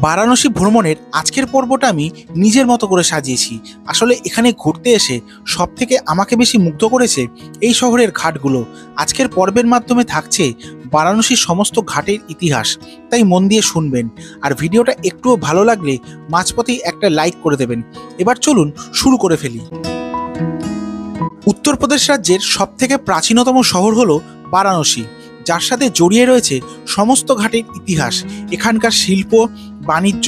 বারাণসী ভ্রমণের আজকের পর্বটা আমি নিজের মতো করে সাজিয়েছি। আসলে এখানে ঘুরতে এসে সব থেকে আমাকে বেশি মুগ্ধ করেছে এই শহরের ঘাটগুলো। আজকের পর্বের মাধ্যমে থাকছে বারাণসীর সমস্ত ঘাটের ইতিহাস, তাই মন দিয়ে শুনবেন। আর ভিডিওটা একটুও ভালো লাগলে মাঝপথেই একটা লাইক করে দেবেন। এবার চলুন শুরু করে ফেলি। উত্তরপ্রদেশ রাজ্যের সব থেকে প্রাচীনতম শহর হলো বারাণসী, যার সাথে জড়িয়ে রয়েছে সমস্ত ঘাটের ইতিহাস। এখানকার শিল্প, বাণিজ্য,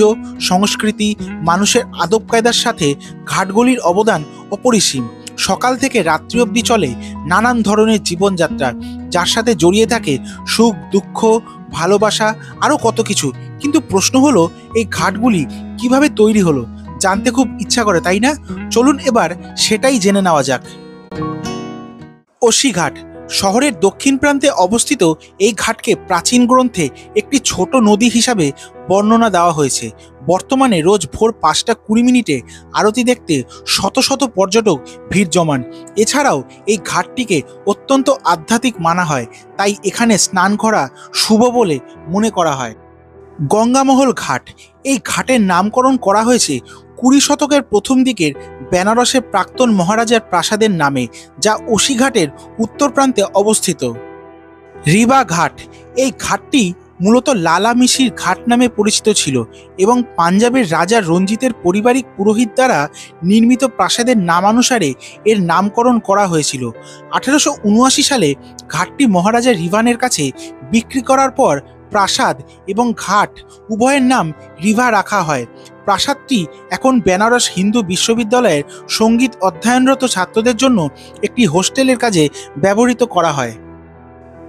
সংস্কৃতি, মানুষের আদব কায়দার সাথে ঘাটগুলির অবদান অপরিসীম। সকাল থেকে রাত্রি অবধি চলে নানান ধরনের জীবনযাত্রা, যার সাথে জড়িয়ে থাকে সুখ, দুঃখ, ভালোবাসা, আরও কত কিছু। কিন্তু প্রশ্ন হলো, এই ঘাটগুলি কিভাবে তৈরি হলো? জানতে খুব ইচ্ছা করে, তাই না? চলুন এবার সেটাই জেনে নেওয়া যাক। অসিঘাট শহরের দক্ষিণ প্রান্তে অবস্থিত এই ঘাটকে প্রাচীন গ্রন্থে একটি ছোট নদী হিসাবে বর্ণনা দেওয়া হয়েছে। বর্তমানে রোজ ভোর 5:20 আরতি দেখতে শত শত পর্যটক ভিড় জমান। এছাড়াও এই ঘাটটিকে অত্যন্ত আধ্যাত্মিক মানা হয়, তাই এখানে স্নান করা শুভ বলে মনে করা হয়। গঙ্গামহল ঘাট, এই ঘাটের নামকরণ করা হয়েছে 20 শতকের প্রথম দিকের বেনারসের প্রাক্তন মহারাজার প্রাসাদের নামে, যা অসিঘাটের উত্তর প্রান্তে অবস্থিত। রিবা ঘাট, এই ঘাটটি মূলত লালা মিশির ঘাট নামে পরিচিত ছিল এবং পাঞ্জাবের রাজা রঞ্জিতের পারিবারিক পুরোহিত দ্বারা নির্মিত প্রাসাদের নামানুসারে এর নামকরণ করা হয়েছিল। 1879 সালে ঘাটটি মহারাজা রিভানের কাছে বিক্রি করার পর প্রাসাদ এবং ঘাট উভয়ের নাম রিভা রাখা হয়। প্রাসাদটি এখন বেনারস হিন্দু বিশ্ববিদ্যালয়ের সঙ্গীত অধ্যয়নরত ছাত্রদের জন্য একটি হোস্টেলের কাজে ব্যবহৃত করা হয়।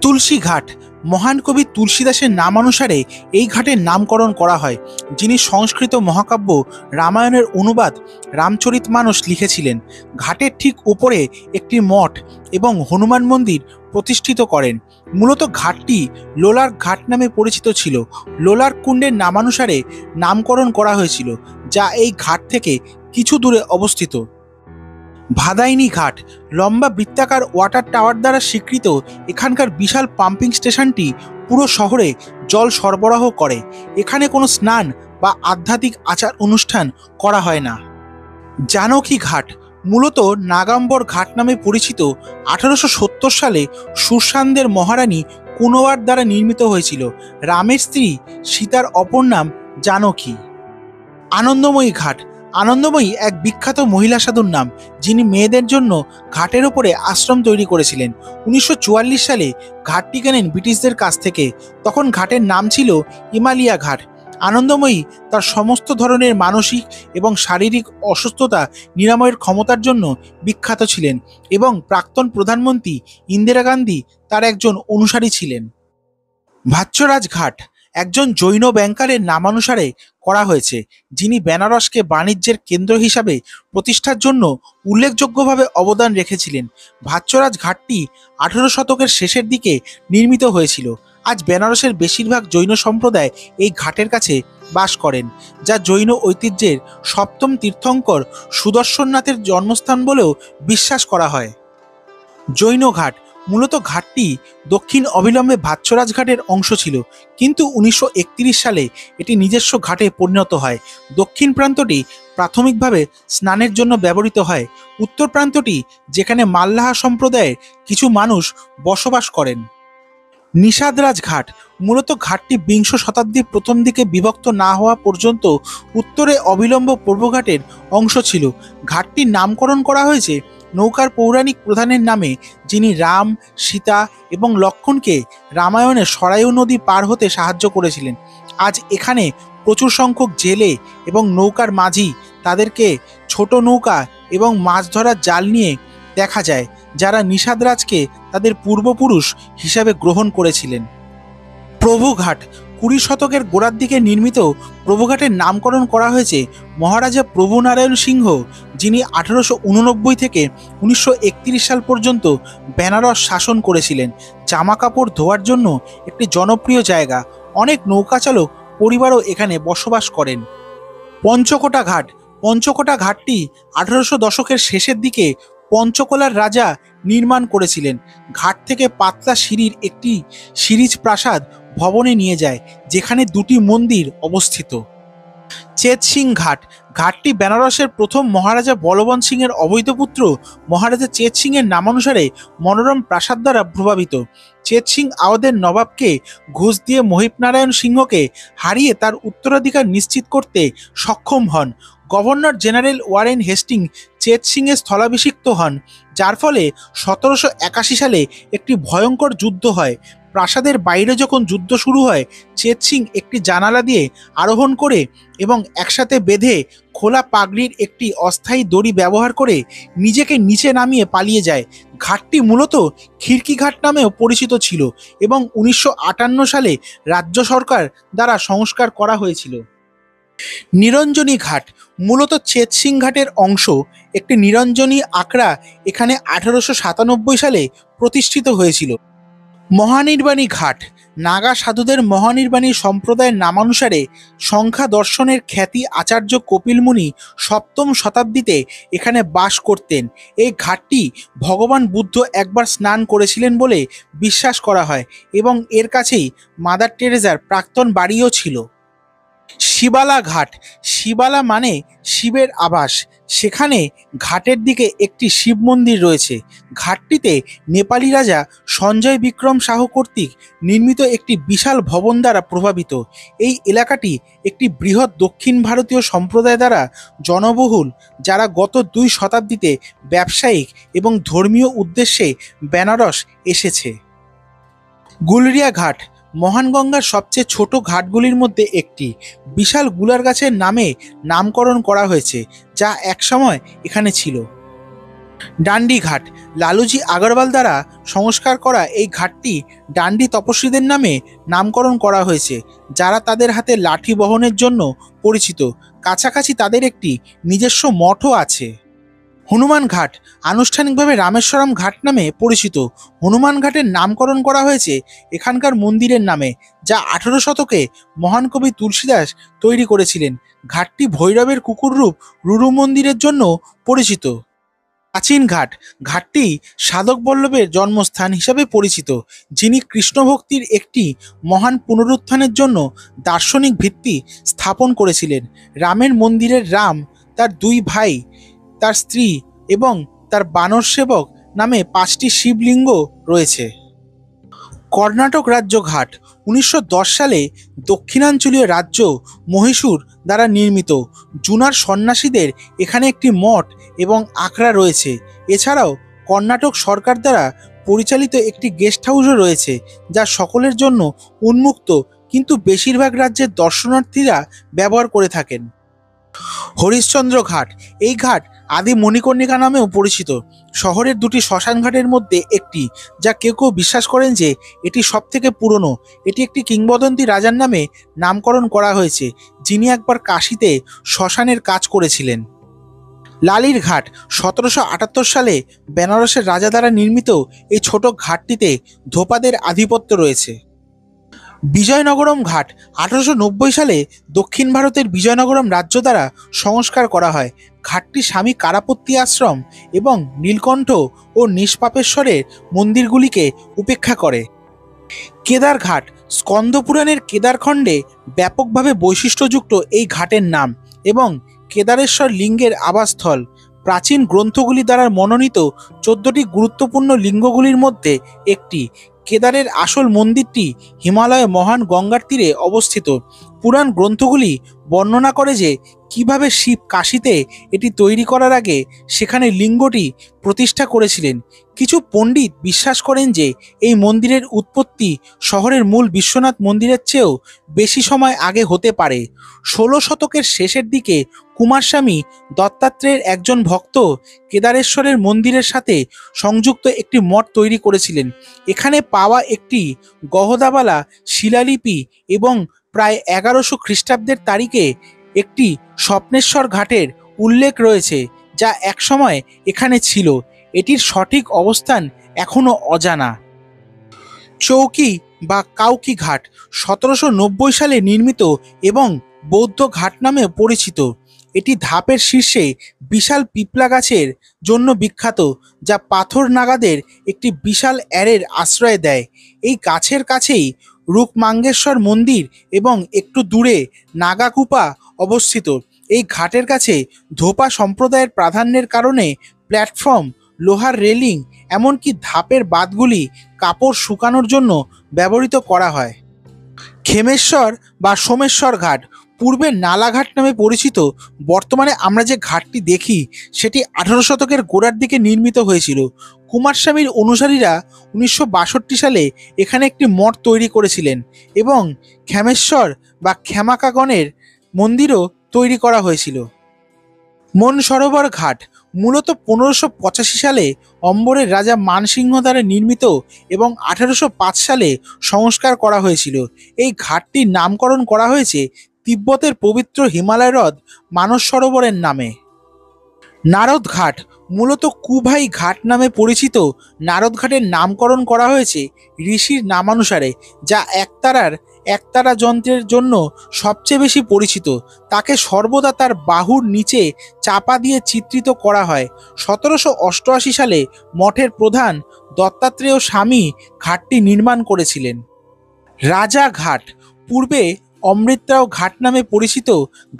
তুলসী ঘাট, মহান কবি তুলসীদাসের নামানুসারে এই ঘাটের নামকরণ করা হয়, যিনি সংস্কৃত মহাকাব্য রামায়ণের অনুবাদ রামচরিতমানস লিখেছিলেন। ঘাটের ঠিক উপরে একটি মঠ এবং হনুমান মন্দির প্রতিষ্ঠিত করেন। মূলত ঘাটটি লোলার ঘাট নামে পরিচিত ছিল। লোলার কুণ্ডের নামানুসারে নামকরণ করা হয়েছিল, যা এই ঘাট থেকে কিছু দূরে অবস্থিত। ভাদাইনি ঘাট, লম্বা বৃত্তাকার ওয়াটার টাওয়ার দ্বারা স্বীকৃত এখানকার বিশাল পাম্পিং স্টেশনটি পুরো শহরে জল সরবরাহ করে। এখানে কোনো স্নান বা আধ্যাত্মিক আচার অনুষ্ঠান করা হয় না। জানকী ঘাট, মূলত নাগাম্বর ঘাট নামে পরিচিত। 1870 সালে সুরসানদের মহারানী কুনওয়ার দ্বারা নির্মিত হয়েছিল। রামের স্ত্রী সীতার অপর নাম জানকী। আনন্দময়ী ঘাট, আনন্দময়ী এক বিখ্যাত মহিলা সাধুর নাম, যিনি মেয়েদের জন্য ঘাটের ওপরে আশ্রম তৈরি করেছিলেন। 1944 সালে ঘাটটি কেনেন ব্রিটিশদের কাছ থেকে। তখন ঘাটের নাম ছিল ইমালিয়া ঘাট। আনন্দময়ী তার সমস্ত ধরনের মানসিক এবং শারীরিক অসুস্থতা নিরাময়ের ক্ষমতার জন্য বিখ্যাত ছিলেন এবং প্রাক্তন প্রধানমন্ত্রী ইন্দিরা গান্ধী তার একজন অনুসারী ছিলেন। ভাচ্চরাজ ঘাট একজন জৈন ব্যাংকারের নামানুসারে করা হয়েছে, যিনি বেনারসকে বাণিজ্যের কেন্দ্র হিসাবে প্রতিষ্ঠার জন্য উল্লেখযোগ্যভাবে অবদান রেখেছিলেন। ভাচ্চরাজ ঘাটটি 18 শতকের শেষের দিকে নির্মিত হয়েছিল। আজ বেনারসের বেশিরভাগ জৈন সম্প্রদায় এই ঘাটের কাছে বাস করেন, যা জৈন ঐতিহ্যের সপ্তম তীর্থঙ্কর সুদর্শননাথের জন্মস্থান বলেও বিশ্বাস করা হয়। জৈন ঘাট, মূলত ঘাটটি দক্ষিণ অবিলম্বে ভাচ্চরাজ ঘাটের অংশ ছিল, কিন্তু 1931 সালে এটি নিজস্ব ঘাটে পরিণত হয়। দক্ষিণ প্রান্তটি প্রাথমিকভাবে স্নানের জন্য ব্যবহৃত হয়। উত্তর প্রান্তটি, যেখানে মাল্লাহা সম্প্রদায়ের কিছু মানুষ বসবাস করেন। নিষাদরাজ ঘাট, মূলত ঘাটটি 20 শতাব্দীর প্রথম দিকে বিভক্ত না হওয়া পর্যন্ত উত্তরে অবিলম্ব পূর্বঘাটের অংশ ছিল। ঘাটটির নামকরণ করা হয়েছে নৌকার পৌরাণিক প্রধানের নামে, যিনি রাম, সীতা এবং লক্ষ্মণকে রামায়ণে সরায়ু নদী পার হতে সাহায্য করেছিলেন। আজ এখানে প্রচুর সংখ্যক জেলে এবং নৌকার মাঝি তাদেরকে ছোট নৌকা এবং মাছ ধরার জাল নিয়ে দেখা যায়, যারা নিষাদরাজকে তাদের পূর্বপুরুষ হিসাবে গ্রহণ করেছিলেন। প্রভুঘাট, 20 শতকের গোড়ার দিকে নির্মিত প্রভুঘাটের নামকরণ করা হয়েছে মহারাজা প্রভুনারায়ণ সিংহ, যিনি 1889 থেকে 1931 সাল পর্যন্ত বেনারস শাসন করেছিলেন। জামা কাপড় ধোয়ার জন্য একটি জনপ্রিয় জায়গা। অনেক নৌকাচালক পরিবারও এখানে বসবাস করেন। পঞ্চকোটা ঘাট, পঞ্চকোটা ঘাটটি 1800 দশকের শেষের দিকে পঞ্চকোলার রাজা নির্মাণ করেছিলেন। ঘাট থেকে পাতলা সিঁড়ির একটি সিরিজ প্রাসাদ ভবনে নিয়ে যায়, যেখানে দুটি মন্দির অবস্থিত। চেত সিং ঘাট, ঘাটটি বেনারসের প্রথম মহারাজা বলবন্ত সিং এর অবৈধ পুত্র মহারাজা চেত সিং এর নামানুসারে মনোরম প্রাসাদ দ্বারা প্রভাবিত। চেত সিং আওধের নবাবকে ঘুষ দিয়ে মহিপ নারায়ণ সিংহকে হারিয়ে তার উত্তরাধিকার নিশ্চিত করতে সক্ষম হন। Governor general Warren Hastings Chait Singh এর স্থলাভিষিক্ত হন, যার ফলে 1781 সালে একটি ভয়ঙ্কর যুদ্ধ হয়। প্রাসাদের বাইরে যখন যুদ্ধ শুরু হয়, চেত সিং একটি জানালা দিয়ে আরোহণ করে এবং একসাথে বেঁধে খোলা পাগড়ির একটি অস্থায়ী দড়ি ব্যবহার করে নিজেকে নিচে নামিয়ে পালিয়ে যায়। ঘাটটি মূলত খিড়কি ঘাট নামেও পরিচিত ছিল এবং 1958 সালে রাজ্য সরকার দ্বারা সংস্কার করা হয়েছিল। নিরঞ্জনী ঘাট মূলত চেত সিং ঘাটের অংশ। একটি নিরঞ্জনী আখড়া এখানে 1897 সালে প্রতিষ্ঠিত হয়েছিল। মহানির্বাণী ঘাট, নাগা সাধুদের মহানির্বাণী সম্প্রদায়ের নামানুসারে সংখ্যা দর্শনের খ্যাতি আচার্য কপিল মুনি 7ম শতাব্দীতে এখানে বাস করতেন। এই ঘাটটি ভগবান বুদ্ধ একবার স্নান করেছিলেন বলে বিশ্বাস করা হয় এবং এর কাছেই মাদার টেরেজার প্রাক্তন বাড়িও ছিল। শিবালা ঘাট, শিবালা মানে শিবের আবাস। সেখানে ঘাটের দিকে একটি শিব মন্দির রয়েছে। ঘাটটিতে নেপালি রাজা সঞ্জয় বিক্রম শাহ কর্তৃক নির্মিত একটি বিশাল ভবন দ্বারা প্রভাবিত। এই এলাকাটি একটি বৃহৎ দক্ষিণ ভারতীয় সম্প্রদায় দ্বারা জনবহুল, যারা গত 2 শতাব্দীতে ব্যবসায়িক এবং ধর্মীয় উদ্দেশ্যে বেনারস এসেছে। গুলরিয়া ঘাট মহান গঙ্গার সবচেয়ে ছোট ঘাটগুলির মধ্যে একটি। বিশাল গুলার গাছের নামে নামকরণ করা হয়েছে, যা একসময় এখানে ছিল। ডান্ডি ঘাট, লালুজি আগরওয়াল দ্বারা সংস্কার করা এই ঘাটটি ডান্ডি তপস্বীদের নামে নামকরণ করা হয়েছে, যারা তাদের হাতে লাঠি বহনের জন্য পরিচিত। কাছাকাছি তাদের একটি নিজস্ব মঠও আছে। হনুমান ঘাট আনুষ্ঠানিকভাবে রামেশ্বরম ঘাট নামে পরিচিত। হনুমান ঘাটের নামকরণ করা হয়েছে এখানকার মন্দিরের নামে, যা 18 শতকে মহান কবি তুলসীদাস তৈরি করেছিলেন। ঘাটটি ভৈরবের কুকুর রূপ রুরু মন্দিরের জন্য পরিচিত। প্রাচীন ঘাট, ঘাটটি সাধক বল্লভের জন্মস্থান হিসাবে পরিচিত, যিনি কৃষ্ণ ভক্তির একটি মহান পুনরুত্থানের জন্য দার্শনিক ভিত্তি স্থাপন করেছিলেন। রামের মন্দিরের রাম, তার 2 ভাই, তার স্ত্রী এবং তার বানর সেবক নামে 5টি শিবলিঙ্গ রয়েছে। কর্ণাটক রাজ্য ঘাট 1910 সালে দক্ষিণাঞ্চলীয় রাজ্য মহীশূর দ্বারা নির্মিত। জুনার সন্ন্যাসীদের এখানে একটি মঠ এবং আখড়া রয়েছে। এছাড়াও কর্ণাটক সরকার দ্বারা পরিচালিত একটি গেস্ট হাউসও রয়েছে, যা সকলের জন্য উন্মুক্ত, কিন্তু বেশিরভাগ রাজ্যের দর্শনার্থীরা ব্যবহার করে থাকেন। হরিশ্চন্দ্র ঘাট, এই ঘাট আদি মণিকর্ণিকা নামেও পরিচিত। শহরের 2টি শ্মশান ঘাটের মধ্যে একটি, যা কেউ কেউ বিশ্বাস করেন যে এটি সবথেকে পুরনো। এটি একটি কিংবদন্তি রাজার নামে নামকরণ করা হয়েছে, যিনি একবার কাশীতে শ্মশানের কাজ করেছিলেন। লালির ঘাট 1778 সালে বেনারসের রাজা দ্বারা নির্মিত এই ছোট ঘাটটিতে ধোপাদের আধিপত্য রয়েছে। বিজয়নগরম ঘাট 1890 সালে দক্ষিণ ভারতের বিজয়নগরম রাজ্য দ্বারা সংস্কার করা হয়। ঘাটটি স্বামী কারাপত্তি আশ্রম এবং নীলকণ্ঠ ও নিষ্পাপেশ্বরের মন্দিরগুলিকে উপেক্ষা করে। কেদার ঘাট, স্কন্দপুরাণের কেদারখণ্ডে ব্যাপকভাবে বৈশিষ্ট্যযুক্ত এই ঘাটের নাম এবং কেদারেশ্বর লিঙ্গের আবাসস্থল। প্রাচীন গ্রন্থগুলি দ্বারা মনোনীত 14টি গুরুত্বপূর্ণ লিঙ্গগুলির মধ্যে একটি। কেদারের আসল মন্দিরটি হিমালয়ে মহান গঙ্গার তীরে অবস্থিত। পুরাণ গ্রন্থগুলি বর্ণনা করে যে কিভাবে শিব কাশীতে এটি তৈরি করার আগে সেখানে লিঙ্গটি প্রতিষ্ঠা করেছিলেন। কিছু পণ্ডিত বিশ্বাস করেন যে এই মন্দিরের উৎপত্তি শহরের মূল বিশ্বনাথ মন্দিরের চেয়েও বেশি সময় আগে হতে পারে। 16 শতকের শেষের দিকে কুমারস্বামী দত্তাত্রেয়ের একজন ভক্ত কেদারেশ্বরের মন্দিরের সাথে সংযুক্ত একটি মঠ তৈরি করেছিলেন। এখানে পাওয়া একটি গহদাবালা শিলালিপি এবং প্রায় 1100 খ্রিস্টাব্দের তারিখে একটি স্বপ্নেশ্বর ঘাটের উল্লেখ রয়েছে, যা একসময় এখানে ছিল। এটির সঠিক অবস্থান এখনও অজানা। চৌকি বা কাউকি ঘাট 1790 সালে নির্মিত এবং বৌদ্ধ ঘাট নামে পরিচিত। এটি ধাপের শীর্ষে বিশাল পিপলা গাছের জন্য বিখ্যাত, যা পাথর নাগাদের একটি বিশাল অ্যারের আশ্রয় দেয়। এই গাছের কাছেই রূপমাঙ্গেশ্বর মন্দির এবং একটু দূরে নাগাকুপা অবস্থিত। এই ঘাটের কাছে ধোপা সম্প্রদায়ের প্রাধান্যের কারণে প্ল্যাটফর্ম, লোহার রেলিং, এমনকি ধাপের বাঁধগুলি কাপড় শুকানোর জন্য ব্যবহৃত করা হয়। খেমেশ্বর বা সোমেশ্বর ঘাট পূর্বে নালাঘাট নামে পরিচিত। বর্তমানে আমরা যে ঘাটটি দেখি সেটি 18 শতকের গোড়ার দিকে নির্মিত হয়েছিল। কুমারস্বামীর অনুসারীরা 1962 সালে এখানে একটি মঠ তৈরি করেছিলেন এবং খেমেশ্বর বা ক্ষেমাকাগণের মন্দিরও তৈরি করা হয়েছিল। মনসরোবর ঘাট মূলত 1585 সালে অম্বরের রাজা মানসিংহ দ্বারা নির্মিত এবং 1805 সালে সংস্কার করা হয়েছিল। এই ঘাটটির নামকরণ করা হয়েছে তিব্বতের পবিত্র হিমালয় হ্রদ মানস সরোবরের নামে। নারদ ঘাট মূলত কুভাই ঘাট নামে পরিচিত। নারদ ঘাটের নামকরণ করা হয়েছে ঋষির নামানুসারে, যা একতারা যন্ত্রের জন্য সবচেয়ে বেশি পরিচিত। তাকে সর্বদা তার বাহুর নিচে চাপা দিয়ে চিত্রিত করা হয়। 1788 সালে মঠের প্রধান দত্তাত্রেয় স্বামী ঘাটটি নির্মাণ করেছিলেন। রাজা ঘাট পূর্বে অমৃতরাও ঘাট নামে পরিচিত।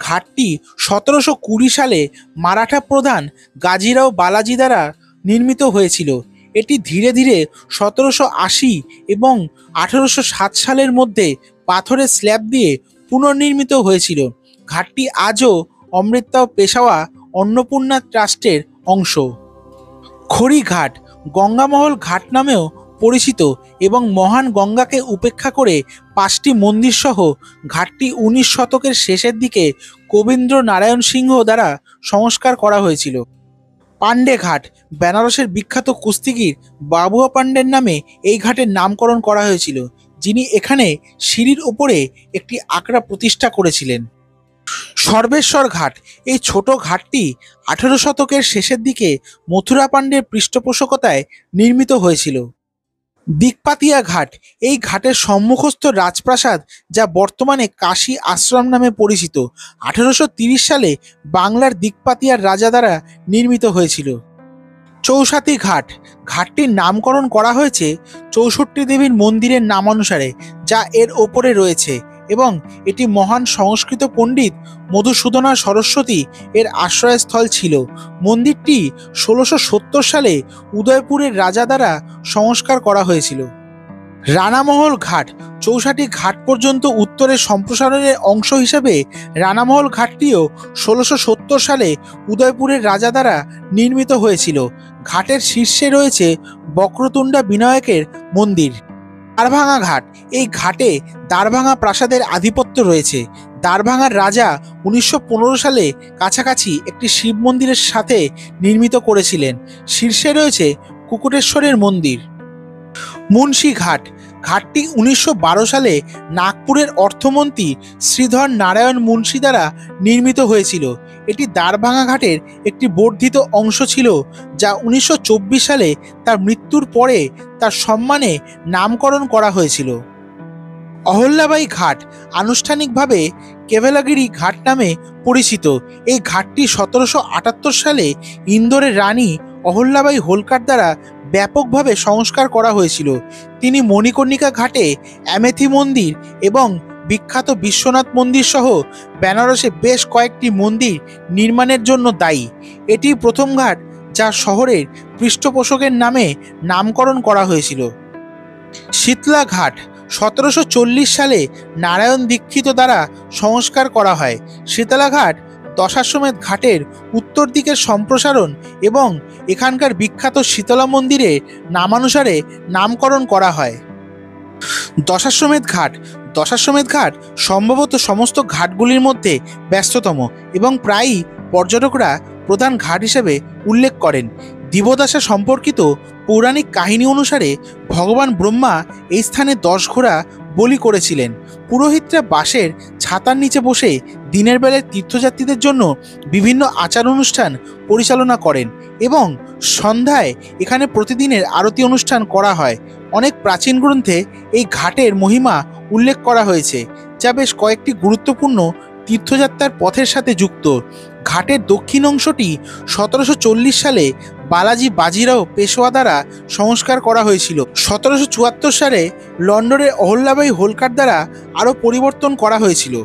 ঘাটটি 1720 সালে মারাঠা প্রধান গাজীরাও বালাজি দ্বারা নির্মিত হয়েছিল। এটি ধীরে ধীরে 1780 এবং 1807 সালের মধ্যে পাথরের স্ল্যাব দিয়ে পুনর্নির্মিত হয়েছিল। ঘাটটি আজও অমৃতরাও পেশাওয়া অন্নপূর্ণা ট্রাস্টের অংশ। খড়িঘাট গঙ্গামহল ঘাট নামেও পরিচিত এবং মহান গঙ্গাকে উপেক্ষা করে 5টি মন্দির সহ ঘাটটি 19 শতকের শেষের দিকে কবীন্দ্র নারায়ণ সিংহ দ্বারা সংস্কার করা হয়েছিল। পান্ডে ঘাট বেনারসের বিখ্যাত কুস্তিগির বাবুয়া পান্ডের নামে এই ঘাটের নামকরণ করা হয়েছিল, যিনি এখানে সিঁড়ির উপরে একটি আখড়া প্রতিষ্ঠা করেছিলেন। সর্বেশ্বর ঘাট এই ছোট ঘাটটি 18 শতকের শেষের দিকে মথুরা পান্ডের পৃষ্ঠপোষকতায় নির্মিত হয়েছিল। দিকপাতিয়া ঘাট এই ঘাটের সম্মুখস্থ রাজপ্রাসাদ, যা বর্তমানে কাশী আশ্রম নামে পরিচিত, 1830 সালে বাংলার দিকপাতিয়ার রাজা দ্বারা নির্মিত হয়েছিল। চৌসাতি ঘাট ঘাটটির নামকরণ করা হয়েছে 64 দেবীর মন্দিরের নামানুসারে, যা এর ওপরে রয়েছে এবং এটি মহান সংস্কৃত পণ্ডিত মধুসূদনা সরস্বতী এর আশ্রয়স্থল ছিল। মন্দিরটি 1670 সালে উদয়পুরের রাজা দ্বারা সংস্কার করা হয়েছিল। রানামহল ঘাট 64 ঘাট পর্যন্ত উত্তরের সম্প্রসারণের অংশ হিসেবে রানামহল ঘাটটিও 1670 সালে উদয়পুরের রাজা দ্বারা নির্মিত হয়েছিল। ঘাটের শীর্ষে রয়েছে বক্রতুণ্ডা বিনায়কের মন্দির। দ্বারভাঙা ঘাট এই ঘাটে দ্বারভাঙা প্রাসাদের আধিপত্য রয়েছে। দ্বারভাঙার রাজা 1915 সালে কাছাকাছি একটি শিব মন্দিরের সাথে নির্মিত করেছিলেন। শীর্ষে রয়েছে কুকুটেশ্বরের মন্দির। মুন্সি ঘাট ঘাটটি 1912 সালে নাগপুরের অর্থমন্ত্রী শ্রীধর নারায়ণ মুন্সি দ্বারা নির্মিত হয়েছিল। এটি দ্বারভাঙা ঘাটের একটি বর্ধিত অংশ ছিল, যা 1924 সালে তার মৃত্যুর পরে তার সম্মানে নামকরণ করা হয়েছিল। অহল্যাবাই ঘাট আনুষ্ঠানিকভাবে কেভেলাগিরি ঘাট নামে পরিচিত। এই ঘাটটি 1778 সালে ইন্দোরের রানী অহল্যাবাই হোলকার দ্বারা ব্যাপকভাবে সংস্কার করা হয়েছিল। তিনি মণিকর্ণিকা ঘাটে অ্যামেথি মন্দির এবং বিখ্যাত বিশ্বনাথ মন্দির সহ বেনারসে বেশ কয়েকটি মন্দির নির্মাণের জন্য দায়ী। এটি প্রথম ঘাট যা শহরের পৃষ্ঠপোষকের নামে নামকরণ করা হয়েছিল। শীতলা ঘাট 1740 সালে নারায়ণ দীক্ষিত দ্বারা সংস্কার করা হয়। শীতলা ঘাট দশাশ্বমেধ ঘাটের উত্তর দিকের সম্প্রসারণ এবং এখানকার বিখ্যাত শীতলা মন্দিরের নামানুসারে নামকরণ করা হয়। দশাশ্বমেধ ঘাট সম্ভবত সমস্ত ঘাটগুলির মধ্যে ব্যস্ততম এবং প্রায়ই পর্যটকরা প্রধান ঘাট হিসেবে উল্লেখ করেন। দিবদাসা সম্পর্কিত পৌরাণিক কাহিনী অনুসারে ভগবান ব্রহ্মা এই স্থানে 10 ঘোড়া বলি করেছিলেন। পুরোহিতরা বাঁশের ছাতার নিচে বসে দিনের বেলায় তীর্থযাত্রীদের জন্য বিভিন্ন আচার অনুষ্ঠান পরিচালনা করেন এবং সন্ধ্যায় এখানে প্রতিদিনের আরতি অনুষ্ঠান করা হয়। অনেক প্রাচীন গ্রন্থে এই ঘাটের মহিমা উল্লেখ করা হয়েছে, যা বেশ কয়েকটি গুরুত্বপূর্ণ তীর্থযাত্রার পথের সাথে যুক্ত। ঘাটের দক্ষিণ অংশটি 1740 সালে বালাজি বাজিরাও পেশোয়া দ্বারা সংস্কার করা হয়েছিল। 1774 সালে লন্ডনের অহল্যাবাই হোলকার দ্বারা আরও পরিবর্তন করা হয়েছিল।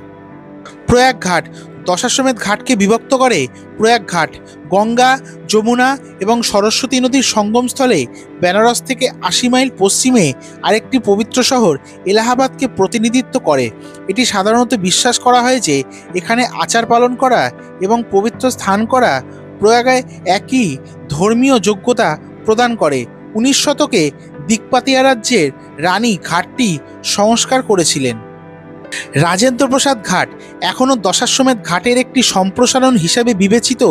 প্রয়াগ ঘাট দশাশ্বমেধ ঘাটকে বিভক্ত করে। প্রয়াগ ঘাট গঙ্গা, যমুনা এবং সরস্বতী নদীর সঙ্গমস্থলে বেনারস থেকে 80 মাইল পশ্চিমে আরেকটি পবিত্র শহর এলাহাবাদকে প্রতিনিধিত্ব করে। এটি সাধারণত বিশ্বাস করা হয় যে এখানে আচার পালন করা এবং পবিত্র স্থান করা প্রয়াগে একই ধর্মীয় যোগ্যতা প্রদান করে। 19 শতকে দিকপাতিয়া রাজ্যের রানী ঘাটটি সংস্কার করেছিলেন। রাজেন্দ্র প্রসাদ ঘাট এখনও দশাশ্বমেধ ঘাটের একটি সম্প্রসারণ হিসাবে বিবেচিত।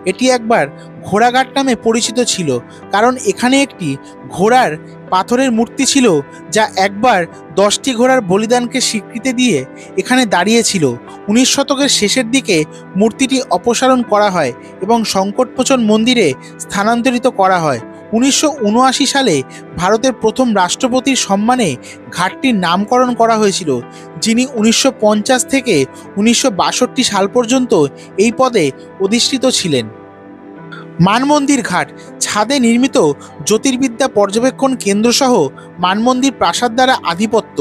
এটি একবার ঘোড়াঘাট নামে পরিচিত ছিল, কারণ এখানে একটি ঘোড়ার পাথরের মূর্তি ছিল যা একবার 10টি ঘোড়ার বলিদানকে স্বীকৃতি দিয়ে এখানে দাঁড়িয়েছিল। 19 শতকের শেষের দিকে মূর্তিটি অপসারণ করা হয় এবং সংকটমোচন মন্দিরে স্থানান্তরিত করা হয়। 1979 সালে ভারতের প্রথম রাষ্ট্রপতির সম্মানে ঘাটটির নামকরণ করা হয়েছিল, যিনি 1950 থেকে 1962 সাল পর্যন্ত এই পদে অধিষ্ঠিত ছিলেন। মানমন্দির ঘাট ছাদে নির্মিত জ্যোতির্বিদ্যা পর্যবেক্ষণ কেন্দ্রসহ মানমন্দির প্রাসাদ দ্বারা আধিপত্য।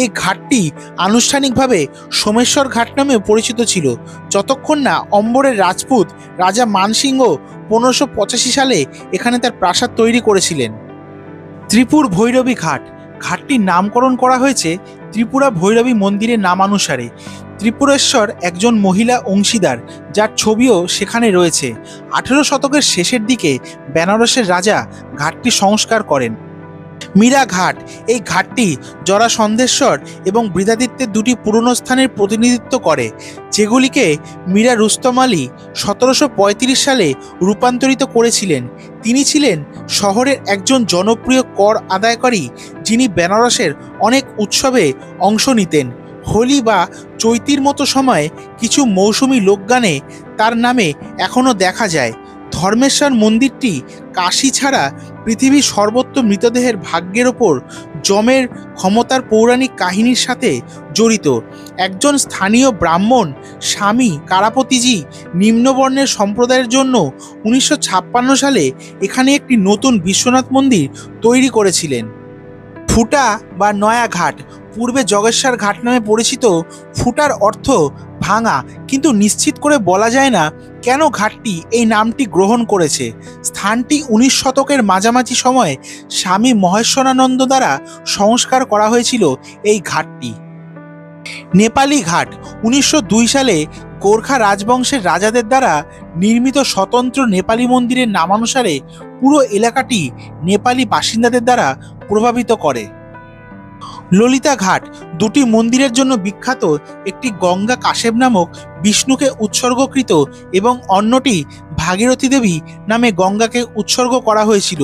এই ঘাটটি আনুষ্ঠানিকভাবে সোমেশ্বর ঘাট নামে পরিচিত ছিল, যতক্ষণ না অম্বরের রাজপুত রাজা মানসিংহ 1585 সালে এখানে তার প্রাসাদ তৈরি করেছিলেন। ত্রিপুর ভৈরবী ঘাট ঘাটটির নামকরণ করা হয়েছে ত্রিপুরা ভৈরবী মন্দিরের নামানুসারে। ত্রিপুরেশ্বর একজন মহিলা অংশীদার, যার ছবিও সেখানে রয়েছে। 18 শতকের শেষের দিকে বেনারসের রাজা ঘাটটি সংস্কার করেন। মীরা ঘাট এই ঘাটটি জরাসন্ধেশ্বর এবং বৃদাদিত্যের দুটি পুরনো স্থানের প্রতিনিধিত্ব করে, যেগুলিকে মীরা রুস্তম আলী 1735 সালে রূপান্তরিত করেছিলেন। তিনি ছিলেন শহরের একজন জনপ্রিয় কর আদায়কারী, যিনি বেনারসের অনেক উৎসবে অংশ নিতেন। হোলি বা চৈতির মতো সময়ে কিছু মৌসুমী লোকগানে তার নামে এখনও দেখা যায়। ধর্মেশ্বর মন্দিরটি কাশী ছাড়া পৃথিবীর সর্বত্র মৃতদেহের ভাগ্যের ওপর যমের ক্ষমতার পৌরাণিক কাহিনীর সাথে জড়িত। একজন স্থানীয় ব্রাহ্মণ স্বামী কারাপতিজি নিম্নবর্ণের সম্প্রদায়ের জন্য 1956 সালে এখানে একটি নতুন বিশ্বনাথ মন্দির তৈরি করেছিলেন। ফুটা বা নয়া ঘাট পূর্বে জগেশ্বর ঘাট নামে পরিচিত। ফুটার অর্থ ভাঙা, কিন্তু নিশ্চিত করে বলা যায় না কেন ঘাটটি এই নামটি গ্রহণ করেছে। স্থানটি 19 শতকের মাঝামাঝি সময়ে স্বামী মহেশ্বরানন্দ দ্বারা সংস্কার করা হয়েছিল। এই ঘাটটি নেপালি ঘাট 1902 সালে গোর্খা রাজবংশের রাজাদের দ্বারা নির্মিত স্বতন্ত্র নেপালি মন্দিরের নামানুসারে পুরো এলাকাটি নেপালি বাসিন্দাদের দ্বারা প্রভাবিত করে। ললিতা ঘাট দুটি মন্দিরের জন্য বিখ্যাত, একটি গঙ্গা কাশেব নামক বিষ্ণুকে উৎসর্গকৃত এবং অন্যটি ভাগীরথী দেবী নামে গঙ্গাকে উৎসর্গ করা হয়েছিল।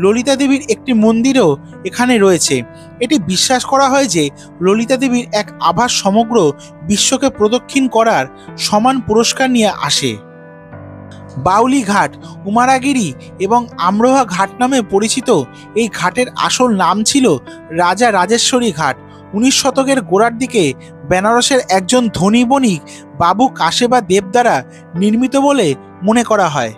ললিতা দেবীর একটি মন্দিরও এখানে রয়েছে। এটি বিশ্বাস করা হয় যে ললিতা দেবীর এক আভাস সমগ্র বিশ্বকে প্রদক্ষিণ করার সমান পুরস্কার নিয়ে আসে। বাউলি ঘাট উমারাগিরি এবং আমরোহা ঘাট নামে পরিচিত। এই ঘাটের আসল নাম ছিল রাজা রাজেশ্বরী ঘাট। 19 শতকের গোড়ার দিকে বেনারসের একজন ধনী বণিক বাবু কাশেবা দেব দ্বারা নির্মিত বলে মনে করা হয়।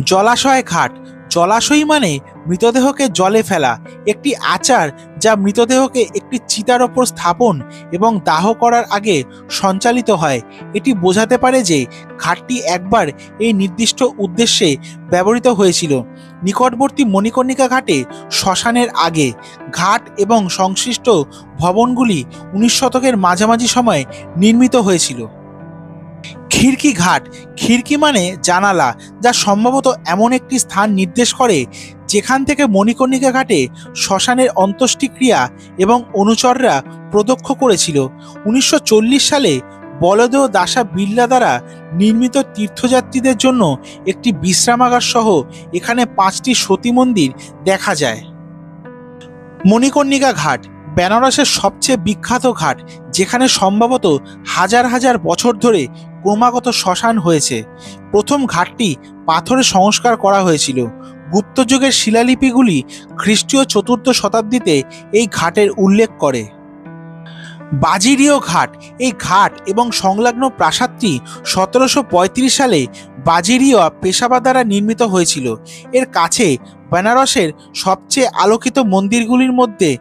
জলাশয় ঘাট জলাশয় মানে মৃতদেহকে জলে ফেলা, একটি আচার যা মৃতদেহকে একটি চিতার ওপর স্থাপন এবং দাহ করার আগে সঞ্চালিত হয়। এটি বোঝাতে পারে যে ঘাটটি একবার এই নির্দিষ্ট উদ্দেশ্যে ব্যবহৃত হয়েছিল। নিকটবর্তী মণিকর্ণিকা ঘাটে শ্মশানের আগে ঘাট এবং সংশ্লিষ্ট ভবনগুলি 19 শতকের মাঝামাঝি সময়ে নির্মিত হয়েছিল। খিড়কি ঘাট খিড়কি মানে জানালা, যা সম্ভবত এমন একটি স্থান নির্দেশ করে যেখান থেকে মণিকর্ণিকা ঘাটে শ্মশানের অন্ত্যেষ্টিক্রিয়া এবং অনুচররা প্রত্যক্ষ করেছিল। 1940 সালে বলদেও দাসা বিড়লা দ্বারা নির্মিত তীর্থযাত্রীদের জন্য একটি বিশ্রামাগার সহ এখানে 5টি সতী মন্দির দেখা যায়। মণিকর্ণিকা ঘাট বেনারসের সবচেয়ে বিখ্যাত ঘাট, যেখানে সম্ভবত হাজার হাজার বছর ধরে ক্রমাগত শ্মশান হয়েছে। প্রথম ঘাটটি পাথরে সংস্কার করা হয়েছিল। গুপ্ত যুগের শিলালিপিগুলি খ্রিস্টীয় 4র্থ শতাব্দীতে এই ঘাটের উল্লেখ করে। বাজিরীয় ঘাট এই ঘাট এবং সংলগ্ন প্রাসাদটি 1735 সালে বাজিরিয়া পেশাবা দ্বারা নির্মিত হয়েছিল। এর কাছে বেনারসের সবচেয়ে আলোকিত মন্দিরগুলির মধ্যে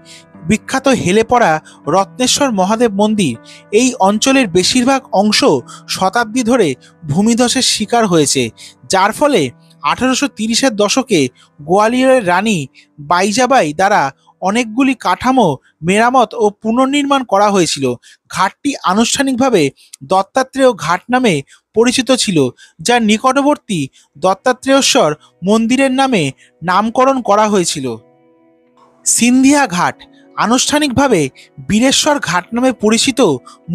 বিখ্যাত হেলে পড়া রত্নেশ্বর মহাদেব মন্দির। এই অঞ্চলের বেশিরভাগ অংশ শতাব্দী ধরে ভূমিধসের শিকার হয়েছে, যার ফলে 1830-এর দশকে গোয়ালিয়রের রানী বাইজাবাই দ্বারা অনেকগুলি কাঠামো মেরামত ও পুনর্নির্মাণ করা হয়েছিল। ঘাটটি আনুষ্ঠানিকভাবে দত্তাত্রেয় ঘাট নামে পরিচিত ছিল, যা নিকটবর্তী দত্তাত্রেয়শ্বর মন্দিরের নামে নামকরণ করা হয়েছিল। সিন্ধিয়া ঘাট আনুষ্ঠানিকভাবে বীরেশ্বর ঘাট নামে পরিচিত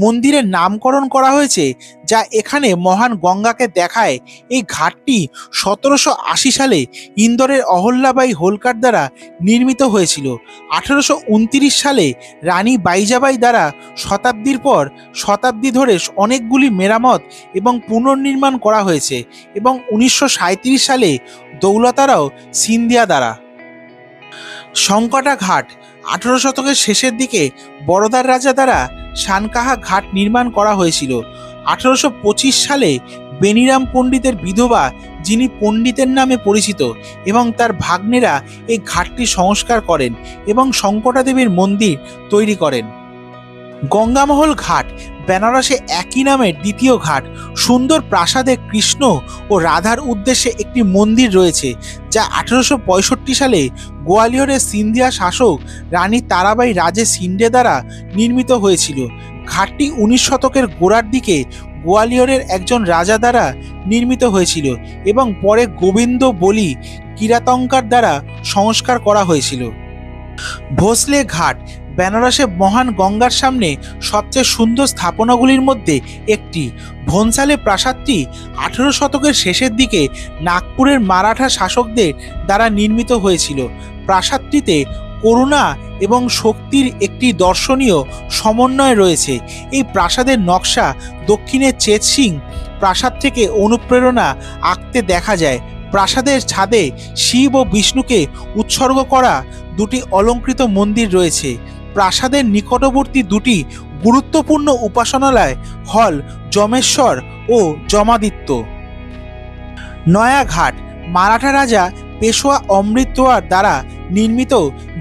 মন্দিরের নামকরণ করা হয়েছে, যা এখানে মহান গঙ্গাকে দেখায়। এই ঘাটটি 1780 সালে ইন্দোরের অহল্যাবাই হোলকার দ্বারা নির্মিত হয়েছিল। 1829 সালে রানী বাইজাবাই দ্বারা শতাব্দীর পর শতাব্দী ধরে অনেকগুলি মেরামত এবং পুনর্নির্মাণ করা হয়েছে, এবং 1937 সালে দৌলতারাও সিন্ধিয়া দ্বারা। শঙ্কটা ঘাট 18 শতকের শেষের দিকে বরোদার রাজা দ্বারা সানকাহা ঘাট নির্মাণ করা হয়েছিল। 1825 সালে বেনিরাম পণ্ডিতের বিধবা, যিনি পণ্ডিতের নামে পরিচিত, এবং তার ভাগ্নেরা এই ঘাটটি সংস্কার করেন এবং শঙ্কটা দেবীর মন্দির তৈরি করেন। গঙ্গামহল ঘাট বেনারসে একই নামের দ্বিতীয় ঘাট। সুন্দর প্রাসাদে কৃষ্ণ ও রাধার উদ্দেশ্যে একটি মন্দির রয়েছে, যা 1865 সালে গোয়ালিয়রের সিন্ধিয়া শাসক রানী তারাবাই রাজে সিন্ডে দ্বারা নির্মিত হয়েছিল। ঘাটটি 19 শতকের গোড়ার দিকে গোয়ালিয়রের একজন রাজা দ্বারা নির্মিত হয়েছিল এবং পরে গোবিন্দ বলি কিরাতঙ্কার দ্বারা সংস্কার করা হয়েছিল। ভোসলে ঘাট বেনারসে মহান গঙ্গার সামনে সবচেয়ে সুন্দর স্থাপনাগুলির মধ্যে একটি। ভোনসালে প্রাসাদটি 18 শতকের শেষের দিকে নাগপুরের মারাঠা শাসকদের দ্বারা নির্মিত হয়েছিল। প্রাসাদটিতে করুণা এবং শক্তির একটি দর্শনীয় সমন্বয় রয়েছে। এই প্রাসাদের নকশা দক্ষিণের চেত সিং প্রাসাদ থেকে অনুপ্রেরণা আঁকতে দেখা যায়। প্রাসাদের ছাদে শিব ও বিষ্ণুকে উৎসর্গ করা দুটি অলঙ্কৃত মন্দির রয়েছে। প্রাসাদের নিকটবর্তী দুটি গুরুত্বপূর্ণ উপাসনালয় হল যমেশ্বর ও যমাদিত্য। নয়াঘাট মারাঠা রাজা পেশোয়া অমৃতওয়ার দ্বারা নির্মিত,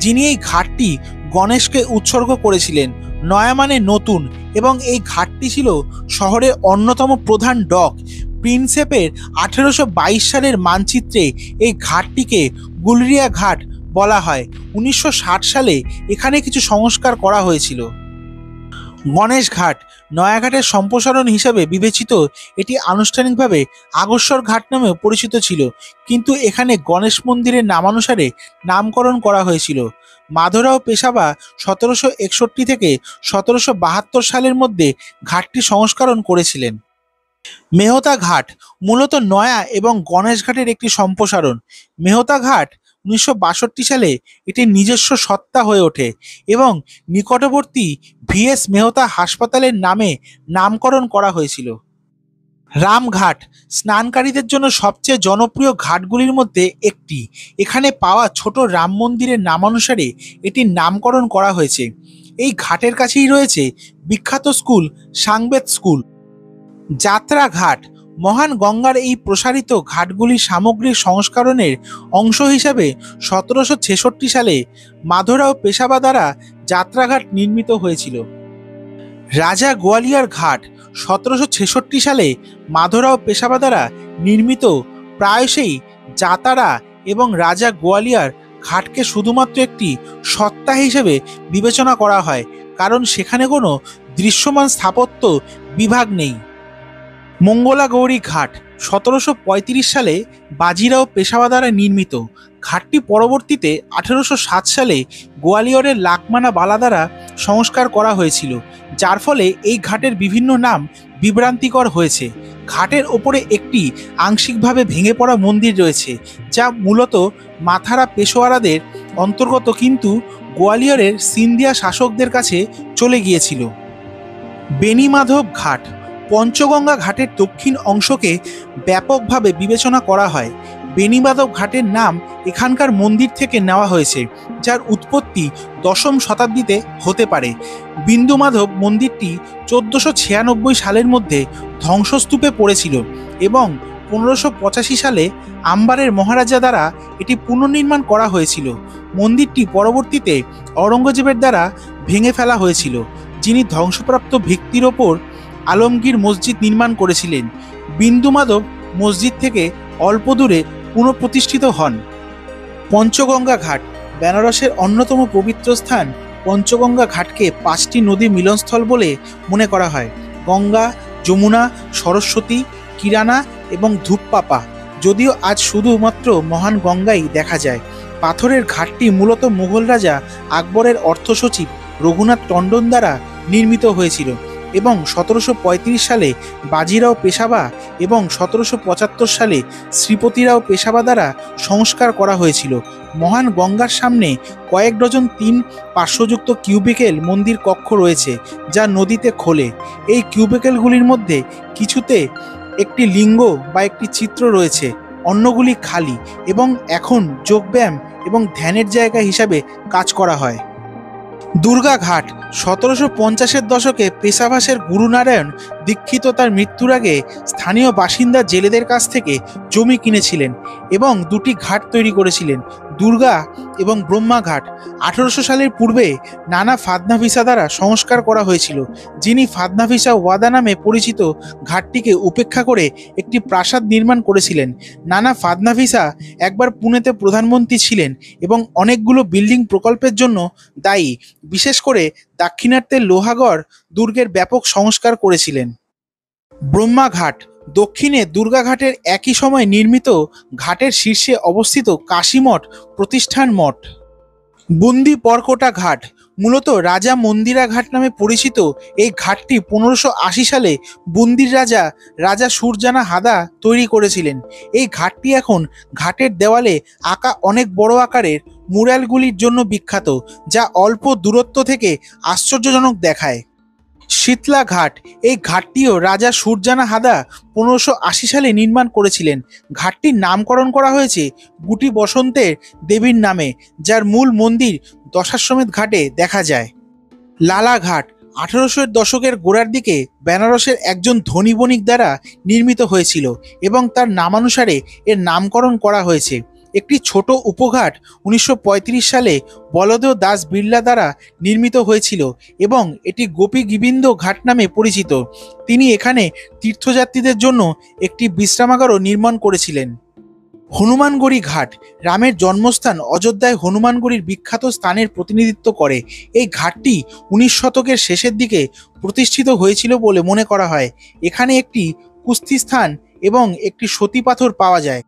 যিনি এই ঘাটটি গণেশকে উৎসর্গ করেছিলেন। নয়া মানে নতুন, এবং এই ঘাটটি ছিল শহরের অন্যতম প্রধান ডক। প্রিন্সেপের 1822 সালের মানচিত্রে এই ঘাটটিকে গুলরিয়া ঘাট বলা হয়। 1960 সালে এখানে কিছু সংস্কার করা হয়েছিল। গণেশ ঘাট নয়াঘাটের সম্প্রসারণ হিসাবে বিবেচিত। এটি আনুষ্ঠানিকভাবে আগস্বর ঘাট নামেও পরিচিত ছিল, কিন্তু এখানে গণেশ মন্দিরের নামানুসারে নামকরণ করা হয়েছিল। মাধবরাও পেশাবা 1761 থেকে 1772 সালের মধ্যে ঘাটটি সংস্করণ করেছিলেন। মেহতা ঘাট মূলত নয়া এবং গণেশ ঘাটের একটি সম্প্রসারণ। মেহতা ঘাট 1962 সালে এটি নিজস্ব সত্তা হয়ে ওঠে এবং নিকটবর্তী ভিএস মেহতা হাসপাতালের নামে নামকরণ করা হয়েছিল। রামঘাট স্নানকারীদের জন্য সবচেয়ে জনপ্রিয় ঘাটগুলির মধ্যে একটি। এখানে পাওয়া ছোট রাম মন্দিরের নামানুসারে এটির নামকরণ করা হয়েছে। এই ঘাটের কাছেই রয়েছে বিখ্যাত স্কুল সাংবেদ স্কুল। যাত্রা ঘাট মহান গঙ্গার এই প্রসারিত ঘাটগুলির সামগ্রিক সংস্করণের অংশ হিসাবে 1766 সালে মাধবরাও পেশাবা দ্বারা যাত্রাঘাট নির্মিত হয়েছিল। রাজা গোয়ালিয়র ঘাট 1766 সালে মাধবরাও পেশাবা দ্বারা নির্মিত। প্রায়শই যাতারা এবং রাজা গোয়ালিয়র ঘাটকে শুধুমাত্র একটি সত্তা হিসেবে বিবেচনা করা হয়, কারণ সেখানে কোনো দৃশ্যমান স্থাপত্য বিভাগ নেই। মঙ্গলা গৌরী ঘাট 1735 সালে বাজিরাও পেশাওয়া দ্বারা নির্মিত। ঘাটটি পরবর্তীতে 1807 সালে গোয়ালিয়রের লাকমানা বালা দ্বারা সংস্কার করা হয়েছিল, যার ফলে এই ঘাটের বিভিন্ন নাম বিভ্রান্তিকর হয়েছে। ঘাটের ওপরে একটি আংশিকভাবে ভেঙে পড়া মন্দির রয়েছে, যা মূলত মাথারা পেশোয়ারাদের অন্তর্গত, কিন্তু গোয়ালিয়রের সিন্ধিয়া শাসকদের কাছে চলে গিয়েছিল। বেনিমাধব ঘাট পঞ্চগঙ্গা ঘাটের দক্ষিণ অংশকে ব্যাপকভাবে বিবেচনা করা হয়। বেনিমাধব ঘাটের নাম এখানকার মন্দির থেকে নেওয়া হয়েছে, যার উৎপত্তি 10ম শতাব্দীতে হতে পারে। বিন্দুমাধব মন্দিরটি 1496 সালের মধ্যে ধ্বংসস্তূপে পড়েছিল এবং 1585 সালে আম্বারের মহারাজা দ্বারা এটি পুনর্নির্মাণ করা হয়েছিল। মন্দিরটি পরবর্তীতে অরঙ্গজেবের দ্বারা ভেঙে ফেলা হয়েছিল, যিনি ধ্বংসপ্রাপ্ত ভিত্তির ওপর আলমগীর মসজিদ নির্মাণ করেছিলেন। বিন্দুমাধব মসজিদ থেকে অল্প দূরে পুনঃপ্রতিষ্ঠিত হন। পঞ্চগঙ্গা ঘাট বেনারসের অন্যতম পবিত্র স্থান। পঞ্চগঙ্গা ঘাটকে 5টি নদী মিলনস্থল বলে মনে করা হয়: গঙ্গা, যমুনা, সরস্বতী, কিরানা এবং ধূপপাপা। যদিও আজ শুধুমাত্র মহান গঙ্গাই দেখা যায়। পাথরের ঘাটটি মূলত মুঘল রাজা আকবরের অর্থ সচিব রঘুনাথ টন্ডন দ্বারা নির্মিত হয়েছিল এবং 1735 সালে বাজিরাও পেশাবা এবং 1775 সালে শ্রীপতিরাও পেশাবা দ্বারা সংস্কার করা হয়েছিল। মহান গঙ্গার সামনে কয়েক ডজন 3 পার্শ্বযুক্ত কিউবিকেল মন্দির কক্ষ রয়েছে, যা নদীতে খোলে। এই কিউবিকেলগুলির মধ্যে কিছুতে একটি লিঙ্গ বা একটি চিত্র রয়েছে, অন্যগুলি খালি এবং এখন যোগব্যায়াম এবং ধ্যানের জায়গা হিসাবে কাজ করা হয়। দুর্গা ঘাট 1750-এর দশকে পেশাভাসের গুরুনারায়ণ দীক্ষিত তার মৃত্যুর আগে স্থানীয় বাসিন্দা জেলেদের কাছ থেকে জমি কিনেছিলেন এবং 2টি ঘাট তৈরি করেছিলেন, দুর্গা এবং ব্রহ্মা ঘাট। 1800 সালের পূর্বে নানা ফাদনাভিসা দ্বারা সংস্কার করা হয়েছিল, যিনি ফাদনাভিসা ওয়াদা নামে পরিচিত ঘাটটিকে উপেক্ষা করে একটি প্রাসাদ নির্মাণ করেছিলেন। নানা ফাদনাভিসা একবার পুনেতে প্রধানমন্ত্রী ছিলেন এবং অনেকগুলো বিল্ডিং প্রকল্পের জন্য দায়ী, বিশেষ করে দাক্ষিণাত্যের লোহাগড় দুর্গের ব্যাপক সংস্কার করেছিলেন। ব্রহ্মা ঘাট দক্ষিণে দুর্গাঘাটের একই সময় নির্মিত ঘাটের শীর্ষে অবস্থিত কাশীমঠ প্রতিষ্ঠান মঠ। বুন্দি পরকোটা ঘাট মূলত রাজা মন্দিরা ঘাট নামে পরিচিত। এই ঘাটটি 1580 সালে বুন্দির রাজা সুরজানা হাদা তৈরি করেছিলেন। এই ঘাটটি এখন ঘাটের দেওয়ালে আঁকা অনেক বড় আকারের মুরালগুলির জন্য বিখ্যাত, যা অল্প দূরত্ব থেকে আশ্চর্যজনক দেখায়। শীতলা ঘাট এই ঘাটটিও রাজা সুরজানা হাদা 1580 সালে নির্মাণ করেছিলেন। ঘাটটির নামকরণ করা হয়েছে গুটি বসন্তের দেবীর নামে, যার মূল মন্দির দশাশ্বমেধ ঘাটে দেখা যায়। লালা ঘাট 1800-এর দশকের গোড়ার দিকে বেনারসের একজন ধনী বণিক দ্বারা নির্মিত হয়েছিল এবং তার নামানুসারে এর নামকরণ করা হয়েছে। একটি ছোট উপঘাট 1935 সালে বলদেও দাস বিড়লা দ্বারা নির্মিত হয়েছিল এবং এটি গোপী গোবিন্দ ঘাট নামে পরিচিত। তিনি এখানে তীর্থযাত্রীদের জন্য একটি বিশ্রামাগারও নির্মাণ করেছিলেন। হনুমানগড়ি ঘাট রামের জন্মস্থান অযোধ্যায় হনুমানগড়ির বিখ্যাত স্থানের প্রতিনিধিত্ব করে। এই ঘাটটি 19 শতকের শেষের দিকে প্রতিষ্ঠিত হয়েছিল বলে মনে করা হয়। এখানে একটি কুস্তি স্থান এবং একটি সতী পাথর পাওয়া যায়।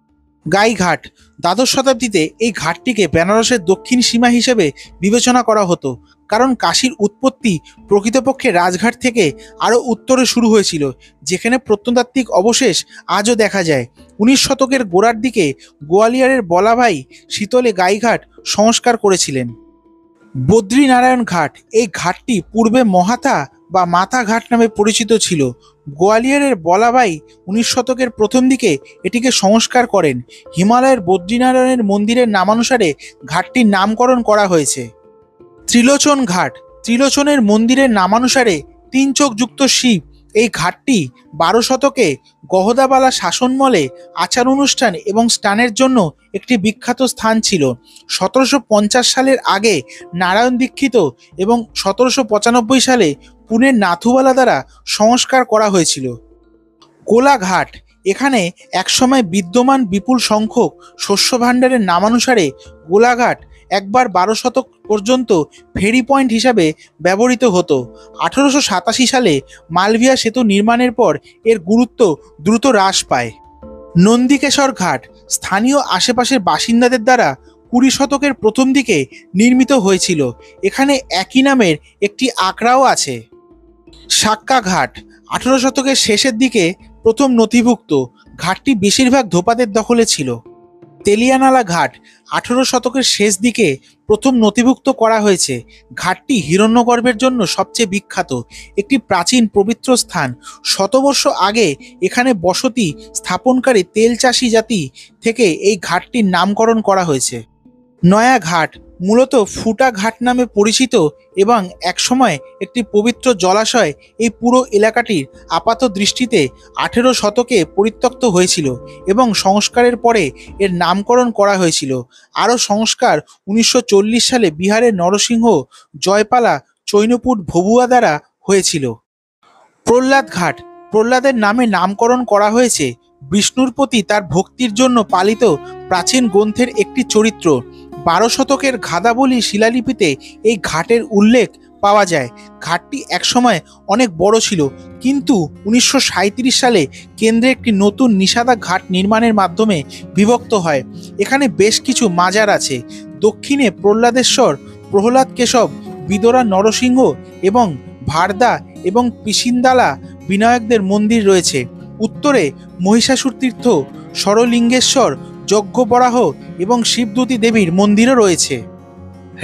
গাইঘাট দ্বাদশ শতাব্দীতে এই ঘাটটিকে বেনারসের দক্ষিণ সীমা হিসেবে বিবেচনা করা হতো, কারণ কাশীর উৎপত্তি প্রকৃতপক্ষে রাজঘাট থেকে আরও উত্তরে শুরু হয়েছিল, যেখানে প্রত্নতাত্ত্বিক অবশেষ আজও দেখা যায়। 19 শতকের গোড়ার দিকে গোয়ালিয়রের বলাভাই শীতলে গাইঘাট সংস্কার করেছিলেন। বদ্রীনারায়ণ ঘাট এই ঘাটটি পূর্বে মহাথা বা মাথা ঘাট নামে পরিচিত ছিল। গোয়ালিয়রের বলাভাই 19 শতকের প্রথম দিকে এটিকে সংস্কার করেন। হিমালয়ের বদ্রীনারায়ণের মন্দিরের নামানুসারে ঘাটটির নামকরণ করা হয়েছে। ত্রিলোচন ঘাট ত্রিলোচনের মন্দিরের নামানুসারে 3 চোখযুক্ত শিব। এই ঘাটটি 12 শতকে গহদাবালা শাসনমলে আচার অনুষ্ঠান এবং স্নানের জন্য একটি বিখ্যাত স্থান ছিল। 1750 সালের আগে নারায়ণ দীক্ষিত এবং 1795 সালে পুনের নাথুবালা দ্বারা সংস্কার করা হয়েছিল। কোলাঘাট এখানে একসময় বিদ্যমান বিপুল সংখ্যক শস্য ভাণ্ডারের নামানুসারে গোলাঘাট একবার 12 শতক পর্যন্ত ফেরি পয়েন্ট হিসাবে ব্যবহৃত হতো। 1887 সালে মালভিয়া সেতু নির্মাণের পর এর গুরুত্ব দ্রুত হ্রাস পায়। নন্দিকেশ্বর ঘাট স্থানীয় আশেপাশের বাসিন্দাদের দ্বারা 20 শতকের প্রথম দিকে নির্মিত হয়েছিল। এখানে একই নামের একটি আখড়াও আছে। সাক্কা ঘাট 18 শতকের শেষের দিকে প্রথম নথিভুক্ত। ঘাটটি বেশিরভাগ ধোপাদের দখলে ছিল। তেলিয়ানালা ঘাট 18 শতকের শেষ দিকে প্রথম নথিভুক্ত করা হয়েছে। ঘাটটি হিরণ্যগর্ভের জন্য সবচেয়ে বিখ্যাত, একটি প্রাচীন পবিত্র স্থান। শতবর্ষ আগে এখানে বসতি স্থাপনকারী তেল চাষি জাতি থেকে এই ঘাটটির নামকরণ করা হয়েছে। নয়া ঘাট মূলত ফুটা ঘাট নামে পরিচিত এবং একসময় একটি পবিত্র জলাশয় এই পুরো এলাকাটির আপাত দৃষ্টিতে 18 শতকে পরিত্যক্ত হয়েছিল এবং সংস্কারের পরে এর নামকরণ করা হয়েছিল। আরও সংস্কার 1940 সালে বিহারের নরসিংহ জয়পালা চৈনপুট ভবুয়া দ্বারা হয়েছিল। প্রহ্লাদ ঘাট প্রহ্লাদের নামে নামকরণ করা হয়েছে বিষ্ণুর প্রতি তার ভক্তির জন্য পালিত প্রাচীন গ্রন্থের একটি চরিত্র। 12 শতকের ঘাদাবলী শিলালিপিতে এই ঘাটের উল্লেখ পাওয়া যায়। ঘাটটি একসময় অনেক বড় ছিল, কিন্তু 1937 সালে কেন্দ্রে একটি নতুন নিষাদা ঘাট নির্মাণের মাধ্যমে বিভক্ত হয়। এখানে বেশ কিছু মাজার আছে। দক্ষিণে প্রহ্লাদেশ্বর, প্রহ্লাদ কেশব, বিদরা নরসিংহ এবং ভারদা এবং পিসিন্দালা বিনায়কদের মন্দির রয়েছে। উত্তরে মহিষাসুর তীর্থ, স্বরলিঙ্গেশ্বর, যজ্ঞবরাহ এবং শিবদূতী দেবীর মন্দিরও রয়েছে।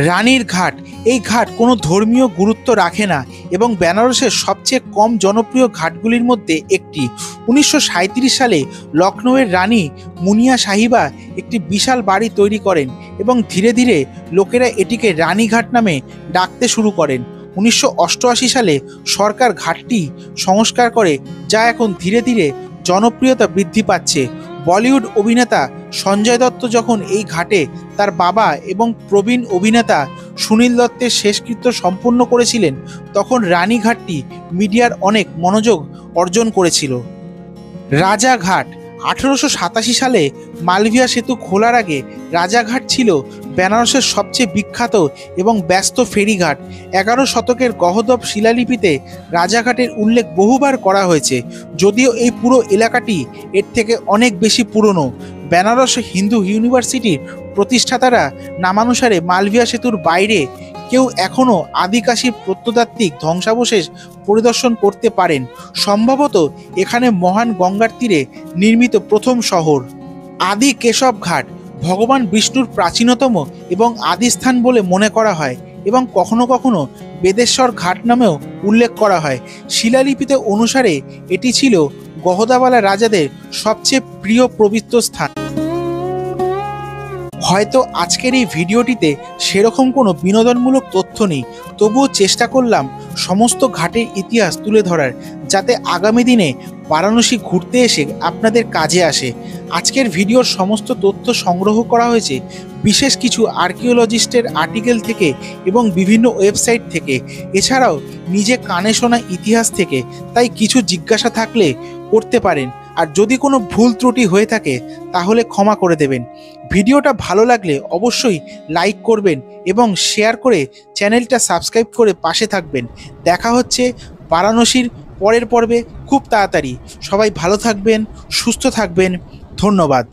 রানীর ঘাট এই ঘাট কোনো ধর্মীয় গুরুত্ব রাখে না এবং বেনারসের সবচেয়ে কম জনপ্রিয় ঘাটগুলির মধ্যে একটি। 1937 সালে লখনৌয়ের রানী মুনিয়া সাহিবা একটি বিশাল বাড়ি তৈরি করেন এবং ধীরে ধীরে লোকেরা এটিকে রানীঘাট নামে ডাকতে শুরু করেন। 1988 সালে সরকার ঘাটটি সংস্কার করে, যা এখন ধীরে ধীরে জনপ্রিয়তা বৃদ্ধি পাচ্ছে। বলিউড অভিনেতা সঞ্জয় দত্ত যখন এই ঘাটে তার বাবা এবং প্রবীণ অভিনেতা সুনীল দত্তের শেষকৃত্য সম্পন্ন করেছিলেন, তখন রানীঘাটটি মিডিয়ার অনেক মনোযোগ অর্জন করেছিল। রাজাঘাট 1887 সালে মালভিয়া সেতু খোলার আগে রাজাঘাট ছিল বেনারসের সবচেয়ে বিখ্যাত এবং ব্যস্ত ফেরিঘাট। 11 শতকের গহদব শিলালিপিতে রাজাঘাটের উল্লেখ বহুবার করা হয়েছে, যদিও এই পুরো এলাকাটি এর থেকে অনেক বেশি পুরনো। বেনারস হিন্দু ইউনিভার্সিটির প্রতিষ্ঠাতারা নামানুসারে মালভিয়া সেতুর বাইরে কেউ এখনও আদিকাশীর প্রত্নতাত্ত্বিক ধ্বংসাবশেষ পরিদর্শন করতে পারেন। সম্ভবত এখানে মহান গঙ্গার তীরে নির্মিত প্রথম শহর। আদি কেশব ঘাট ভগবান বিষ্ণুর প্রাচীনতম এবং আদি স্থান বলে মনে করা হয় এবং কখনো কখনো বেদেশ্বর ঘাট নামেও উল্লেখ করা হয়। শিলালিপিতে অনুসারে এটি ছিল গহদাওয়ালা রাজাদের সবচেয়ে প্রিয় পবিত্র স্থান। হয়তো আজকের এই ভিডিওটিতে সেরকম কোনো বিনোদনমূলক তথ্য নেই, তবুও চেষ্টা করলাম সমস্ত ঘাটের ইতিহাস তুলে ধরার, যাতে আগামী দিনে বারাণসী ঘুরতে এসে আপনাদের কাজে আসে। আজকের ভিডিওর সমস্ত তথ্য সংগ্রহ করা হয়েছে বিশেষ কিছু আর্কিওলজিস্টের আর্টিকেল থেকে এবং বিভিন্ন ওয়েবসাইট থেকে, এছাড়াও নিজে কানে শোনা ইতিহাস থেকে। তাই কিছু জিজ্ঞাসা থাকলে করতে পারেন, আর যদি কোনো ভুল ত্রুটি হয়ে থাকে তাহলে ক্ষমা করে দেবেন। ভিডিওটা ভালো লাগলে অবশ্যই লাইক করবেন এবং শেয়ার করে চ্যানেলটা সাবস্ক্রাইব করে পাশে থাকবেন। দেখা হচ্ছে বারাণসীর পরের পর্বে খুব তাড়াতাড়ি। সবাই ভালো থাকবেন, সুস্থ থাকবেন। ধন্যবাদ।